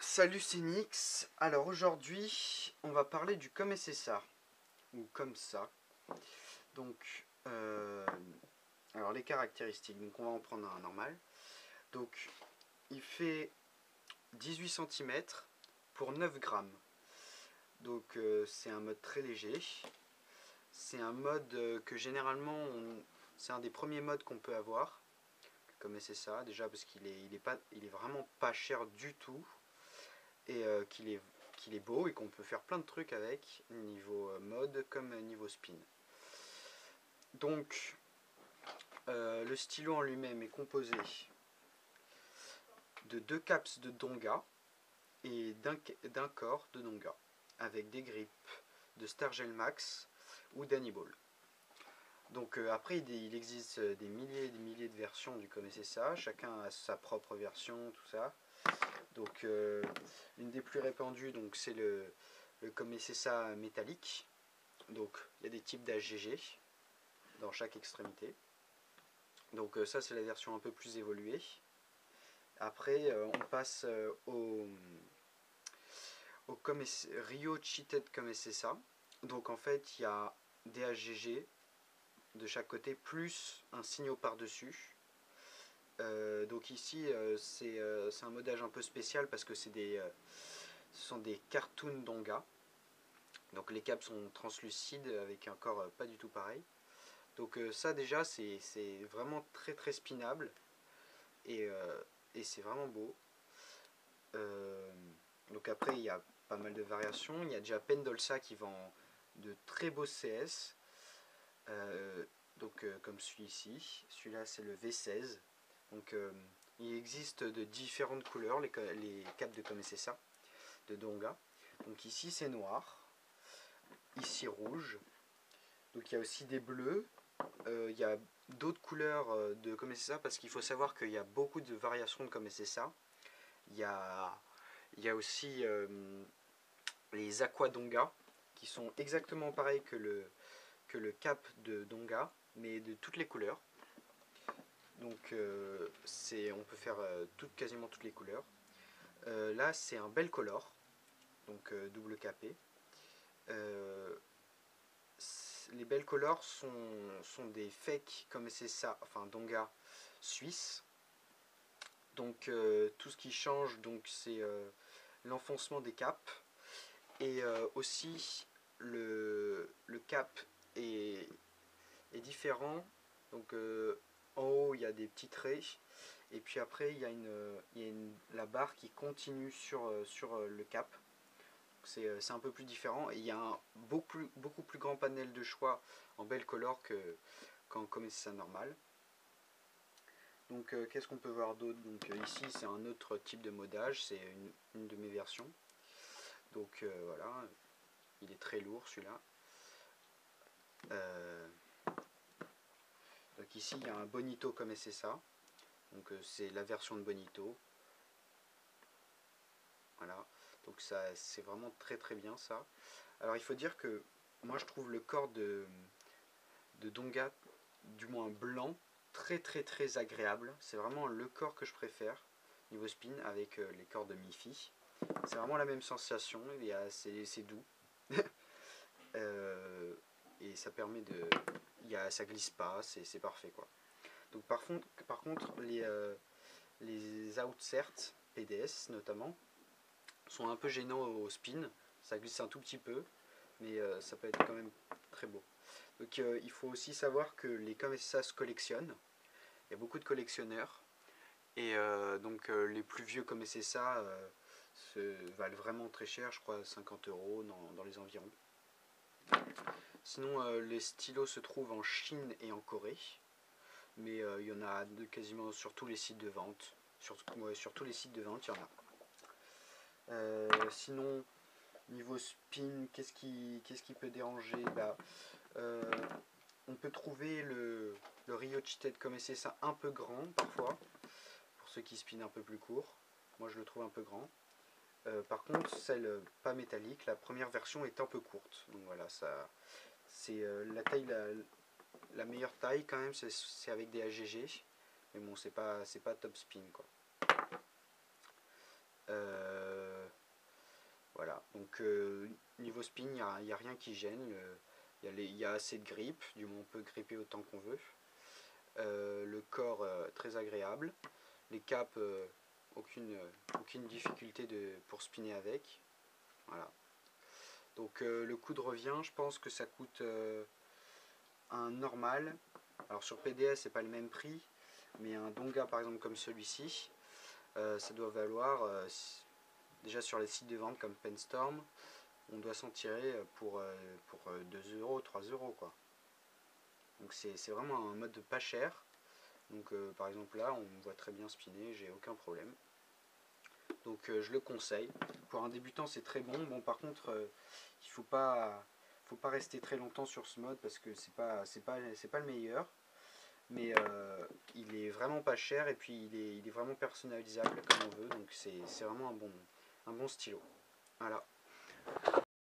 Salut, c'est Nix. Alors aujourd'hui, on va parler du comme SSA, ou comme ça. Donc, alors les caractéristiques, donc on va en prendre un normal. Donc, il fait 18 cm pour 9 grammes. Donc, c'est un mode très léger. C'est un mode que généralement, c'est un des premiers modes qu'on peut avoir, comme SSA, déjà parce il est vraiment pas cher du tout. Et qu'il est beau et qu'on peut faire plein de trucs avec, niveau mode comme niveau spin. Donc, le stylo en lui-même est composé de 2 caps de Donga et d'un corps de Donga, avec des grippes de Stargel Max ou d'Hannibal. Donc après, il existe des milliers et des milliers de versions du Comme SSA, chacun a sa propre version, tout ça. Donc une des plus répandues, donc c'est le Comme SSA métallique. Donc il y a des types d'HGG dans chaque extrémité. Donc ça c'est la version un peu plus évoluée. Après on passe au Rio Cheated Comme SSA. Donc en fait il y a des HGG de chaque côté plus un signaux par-dessus. Donc ici c'est un modage un peu spécial parce que ce sont des cartoons Donga. Donc les caps sont translucides avec un corps pas du tout pareil. Donc ça déjà c'est vraiment très très spinable et, c'est vraiment beau. Euh, donc après il y a pas mal de variations. Il y a déjà Pendolsa qui vend de très beaux CS. Comme celui-ci. Celui-là c'est le V16. Donc il existe de différentes couleurs les caps de Comme SSA de Donga. Donc ici c'est noir. Ici rouge. Donc il y a aussi des bleus. Il y a d'autres couleurs de Comme SSA parce qu'il faut savoir qu'il y a beaucoup de variations de Comme SSA. Il y a, aussi les Aqua Donga qui sont exactement pareils que le cap de Donga mais de toutes les couleurs. Donc on peut faire quasiment toutes les couleurs. Là c'est un bel color, donc double capé. Les belles colors sont des fakes Comme SSA, enfin Donga suisse. Donc tout ce qui change, donc c'est l'enfoncement des caps et aussi le cap est différent. Donc en haut il y a des petits traits et puis après il y a la barre qui continue sur le cap. C'est un peu plus différent et il y a un beaucoup plus grand panel de choix en belle color qu'en Comme SSA normal. Donc qu'est-ce qu'on peut voir d'autre? Donc ici c'est un autre type de modage, c'est une de mes versions. Donc voilà, il est très lourd celui-là. Donc ici il y a un Bonito Comme SSA. Donc c'est la version de Bonito. Voilà. Donc ça c'est vraiment très très bien ça. Alors il faut dire que moi je trouve le corps de Donga, du moins blanc, très très très agréable. C'est vraiment le corps que je préfère niveau spin avec les corps de Mifi. C'est vraiment la même sensation, c'est doux. Et ça permet de. Ça glisse pas, c'est parfait quoi. Donc par contre les outsert PDS notamment sont un peu gênants au spin. Ça glisse un tout petit peu, mais ça peut être quand même très beau. Donc il faut aussi savoir que les Comme SSA se collectionnent. Il y a beaucoup de collectionneurs. Et donc les plus vieux Comme SSA valent vraiment très cher, je crois 50 € dans les environs. Sinon les stylos se trouvent en Chine et en Corée. Mais il y en a quasiment sur tous les sites de vente. Sur tous les sites de vente, il y en a. Sinon, niveau spin, qu'est-ce qui peut déranger? On peut trouver le Rio Cheated Comme SSA un peu grand parfois, pour ceux qui spinent un peu plus court. Moi je le trouve un peu grand. Par contre, celle pas métallique, la première version est un peu courte. Donc voilà, c'est la taille, la meilleure taille quand même, c'est avec des AGG. Mais bon, c'est pas top spin quoi. Donc niveau spin, il n'y a rien qui gêne. Il y a assez de grip, du moins on peut gripper autant qu'on veut. Le corps très agréable. Les caps, aucune difficulté pour spinner avec. Voilà. Donc le coût de revient, je pense que ça coûte un normal. Alors sur PDS, c'est pas le même prix, mais un Donga par exemple comme celui-ci, ça doit valoir, déjà sur les sites de vente comme Penstorm, on doit s'en tirer pour 2 euros, 3 euros quoi. Donc c'est vraiment un mode pas cher. Donc par exemple là, on me voit très bien spinner, j'ai aucun problème. Donc je le conseille. Pour un débutant, c'est très bon. Bon, par contre, il faut pas rester très longtemps sur ce mode parce que c'est pas le meilleur. Mais il est vraiment pas cher et puis il est vraiment personnalisable comme on veut. Donc c'est vraiment un bon stylo. Voilà.